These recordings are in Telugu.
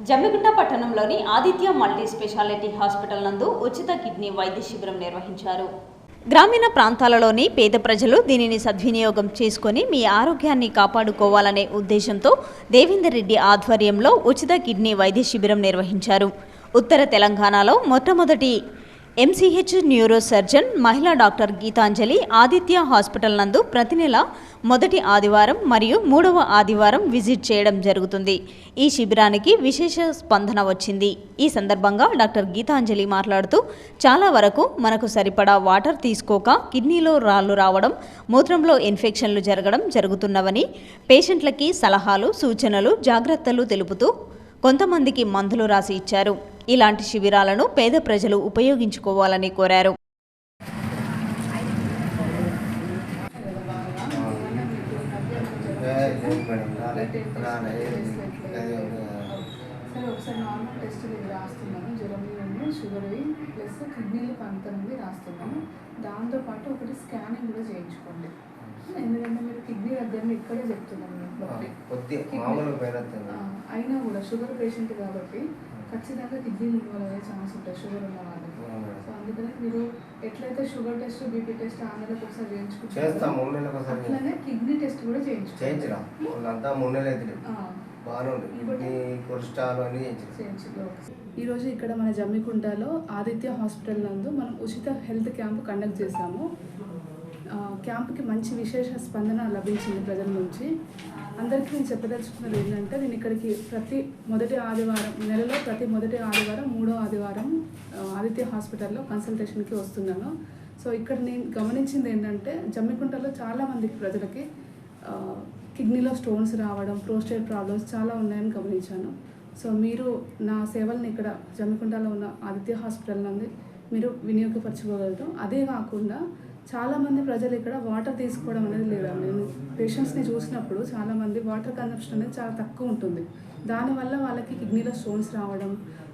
జమ్మిగుంట పట్టణంలోని ఆదిత్య మల్టీ స్పెషాలిటీ హాస్పిటల్ నందు ఉచిత కిడ్నీ వైద్య శిబిరం నిర్వహించారు. గ్రామీణ ప్రాంతాలలోని పేద ప్రజలు దీనిని సద్వినియోగం చేసుకుని మీ ఆరోగ్యాన్ని కాపాడుకోవాలనే ఉద్దేశంతో దేవేందర్ రెడ్డి ఆధ్వర్యంలో ఉచిత కిడ్నీ వైద్య శిబిరం నిర్వహించారు. ఉత్తర తెలంగాణలో మొట్టమొదటి ఎంసీహెచ్ న్యూరో సర్జన్ మహిళా డాక్టర్ గీతాంజలి ఆదిత్య హాస్పిటల్ నందు ప్రతి నెల మొదటి ఆదివారం మరియు మూడవ ఆదివారం విజిట్ చేయడం జరుగుతుంది. ఈ శిబిరానికి విశేష స్పందన వచ్చింది. ఈ సందర్భంగా డాక్టర్ గీతాంజలి మాట్లాడుతూ చాలా వరకు మనకు సరిపడా వాటర్ తీసుకోక కిడ్నీలో రాళ్లు రావడం, మూత్రంలో ఇన్ఫెక్షన్లు జరగడం జరుగుతున్నవని పేషెంట్లకి సలహాలు, సూచనలు, జాగ్రత్తలు తెలుపుతూ కొంతమందికి మందులు రాసి ఇచ్చారు. ఇలాంటి శిబిరాలను పేద ప్రజలు ఉపయోగించుకోవాలని కోరారు. ఒకసారి నార్మల్ టెస్ట్ రాస్తున్నాను, జ్వరం, షుగర్ ప్లస్ కిడ్నీలు పంతొమ్మిది రాస్తున్నాను. దాంతోపాటు ఒకటి స్కానింగ్ కూడా చేయించుకోండి. ఎందుకంటే మీరు కిడ్నీ దగ్గర ఇక్కడే చెప్తున్నాను. అయినా కూడా షుగర్ పేషెంట్ కాబట్టి ఖచ్చితంగా కిడ్నీ ఇన్వాల్వ్ అయ్యే ఛాన్స్ ఉంటుంది షుగర్ ఉన్న వాళ్ళకి. సో అందుకని మీరు ఎట్లయితే షుగర్ టెస్ట్, బీపీ టెస్ట్ 6 నెలలకు ఒకసారి చేయించుకుంటారు, అట్లనే కిడ్నీ టెస్ట్ కూడా చేయించుకోవాలి. ఈరోజు ఇక్కడ మన జమ్మికుంటలో ఆదిత్య హాస్పిటల్ నందు మనం ఉచిత హెల్త్ క్యాంప్ కండక్ట్ చేశాము. క్యాంప్కి మంచి విశేష స్పందన లభించింది ప్రజల నుంచి. అందరికీ నేను చెప్పదలుచుకున్నది ఏంటంటే, నేను ఇక్కడికి నెలలో ప్రతి మొదటి ఆదివారం, మూడో ఆదివారం ఆదిత్య హాస్పిటల్లో కన్సల్టేషన్కి వస్తున్నాను. సో ఇక్కడ నేను గమనించింది ఏంటంటే, జమ్మికుంటలో చాలామంది ప్రజలకి కిడ్నీలో స్టోన్స్ రావడం, ప్రోస్టేట్ ప్రాబ్లమ్స్ చాలా ఉన్నాయని గమనించాను. సో మీరు నా సేవల్ని ఇక్కడ జమ్మికుంటలో ఉన్న ఆదిత్య హాస్పిటల్ నుండి మీరు వినియోగపరచుకోగలరు. అదే కాకుండా చాలామంది ప్రజలు ఇక్కడ వాటర్ తీసుకోవడం అనేది లేదా. నేను పేషెంట్స్ని చూసినప్పుడు చాలామంది వాటర్ కన్సంప్షన్ అనేది చాలా తక్కువ ఉంటుంది. దానివల్ల వాళ్ళకి కిడ్నీలో స్టోన్స్ రావడం,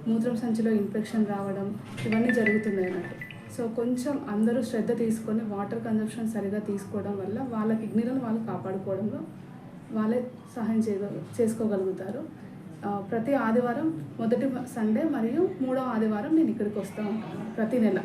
మూత్రం సంచిలో ఇన్ఫెక్షన్ రావడం ఇవన్నీ జరుగుతున్నాయి అన్నట్టు. సో కొంచెం అందరూ శ్రద్ధ తీసుకొని వాటర్ కన్సంప్షన్ సరిగా తీసుకోవడం వల్ల వాళ్ళ కిడ్నీలను వాళ్ళు కాపాడుకోవడంలో వాళ్ళే సహాయం చేసుకోగలుగుతారు. ప్రతి ఆదివారం మొదటి సండే మరియు మూడవ ఆదివారం నేను ఇక్కడికి వస్తూ ఉంటాను ప్రతి నెల.